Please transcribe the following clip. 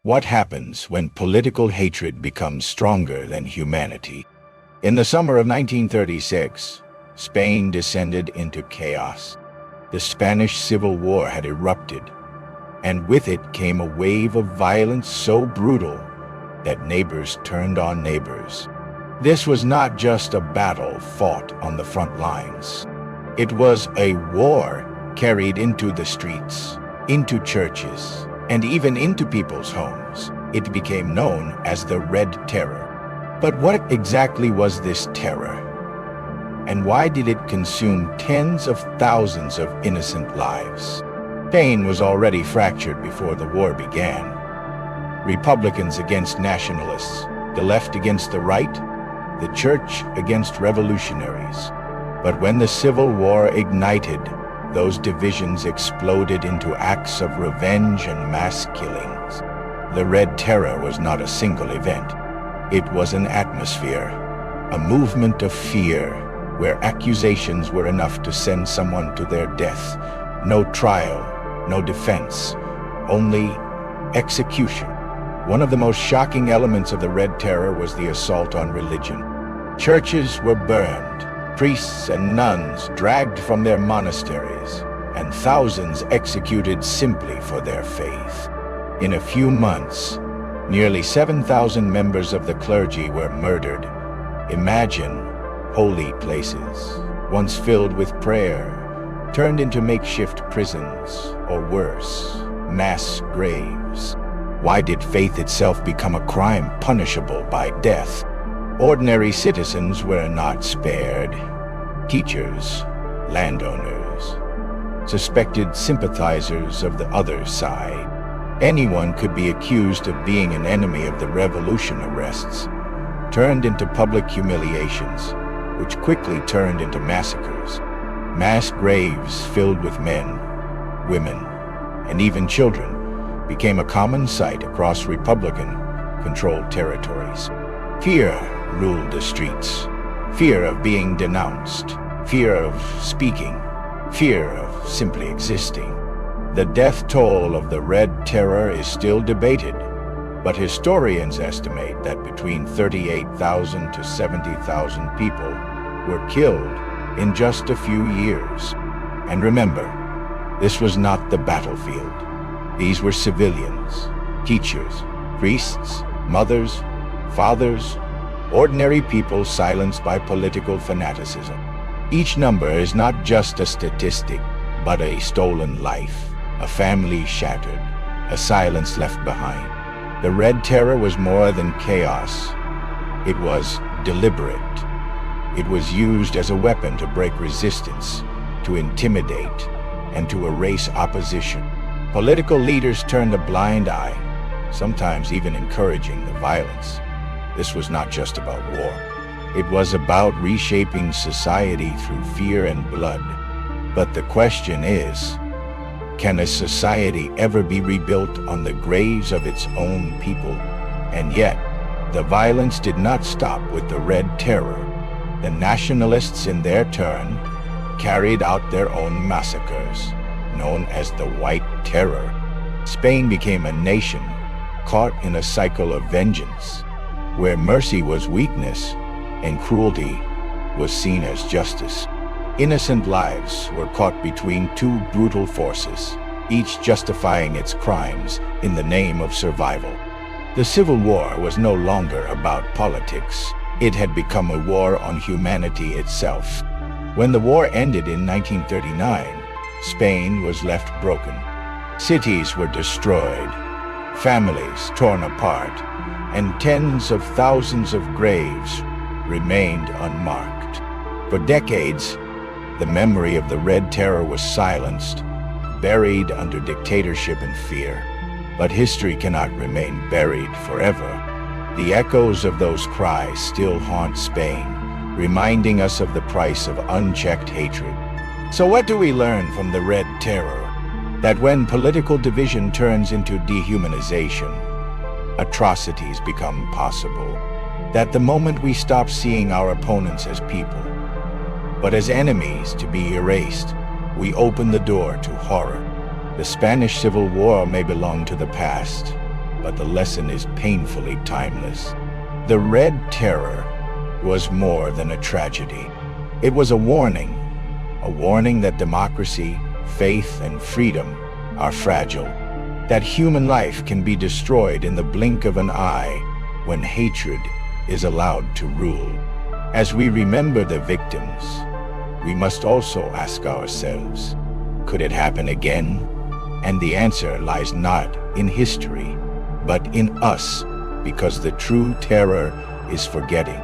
What happens when political hatred becomes stronger than humanity? In the summer of 1936, Spain descended into chaos. The Spanish Civil War had erupted, and with it came a wave of violence so brutal that neighbors turned on neighbors. This was not just a battle fought on the front lines. It was a war carried into the streets, into churches, and even into people's homes. It became known as the Red Terror. But what exactly was this terror? And why did it consume tens of thousands of innocent lives? Spain was already fractured before the war began. Republicans against nationalists, the left against the right, the church against revolutionaries. But when the Civil War ignited, those divisions exploded into acts of revenge and mass killings. The Red Terror was not a single event. It was an atmosphere, a movement of fear, where accusations were enough to send someone to their death. No trial, no defense, only execution. One of the most shocking elements of the Red Terror was the assault on religion. Churches were burned, priests and nuns dragged from their monasteries, and thousands executed simply for their faith. In a few months, nearly 7,000 members of the clergy were murdered. Imagine holy places, once filled with prayer, turned into makeshift prisons, or worse, mass graves. Why did faith itself become a crime punishable by death? Ordinary citizens were not spared. Teachers, landowners, suspected sympathizers of the other side. Anyone could be accused of being an enemy of the revolution. Arrests turned into public humiliations, which quickly turned into massacres. Mass graves filled with men, women, and even children became a common sight across Republican-controlled territories. Fear ruled the streets. Fear of being denounced. Fear of speaking. Fear of simply existing. The death toll of the Red Terror is still debated, but historians estimate that between 38,000 to 70,000 people were killed in just a few years. And remember, this was not the battlefield. These were civilians, teachers, priests, mothers, fathers, ordinary people silenced by political fanaticism. Each number is not just a statistic, but a stolen life, a family shattered, a silence left behind. The Red Terror was more than chaos. It was deliberate. It was used as a weapon to break resistance, to intimidate, and to erase opposition. Political leaders turned a blind eye, sometimes even encouraging the violence. This was not just about war. It was about reshaping society through fear and blood. But the question is, can a society ever be rebuilt on the graves of its own people? And yet, the violence did not stop with the Red Terror. The nationalists, in their turn, carried out their own massacres, known as the White Terror. Spain became a nation caught in a cycle of vengeance, where mercy was weakness and cruelty was seen as justice. Innocent lives were caught between two brutal forces, each justifying its crimes in the name of survival. The Civil War was no longer about politics. It had become a war on humanity itself. When the war ended in 1939, Spain was left broken. Cities were destroyed, families torn apart, and tens of thousands of graves remained unmarked. For decades, the memory of the Red Terror was silenced, buried under dictatorship and fear. But history cannot remain buried forever. The echoes of those cries still haunt Spain, reminding us of the price of unchecked hatred. So what do we learn from the Red Terror? That when political division turns into dehumanization, atrocities become possible. That the moment we stop seeing our opponents as people, but as enemies to be erased, we open the door to horror. The Spanish Civil War may belong to the past, but the lesson is painfully timeless. The Red Terror was more than a tragedy. It was a warning that democracy, faith, and freedom are fragile, that human life can be destroyed in the blink of an eye when hatred is allowed to rule. As we remember the victims, we must also ask ourselves, could it happen again? And the answer lies not in history, but in us, because the true terror is forgetting.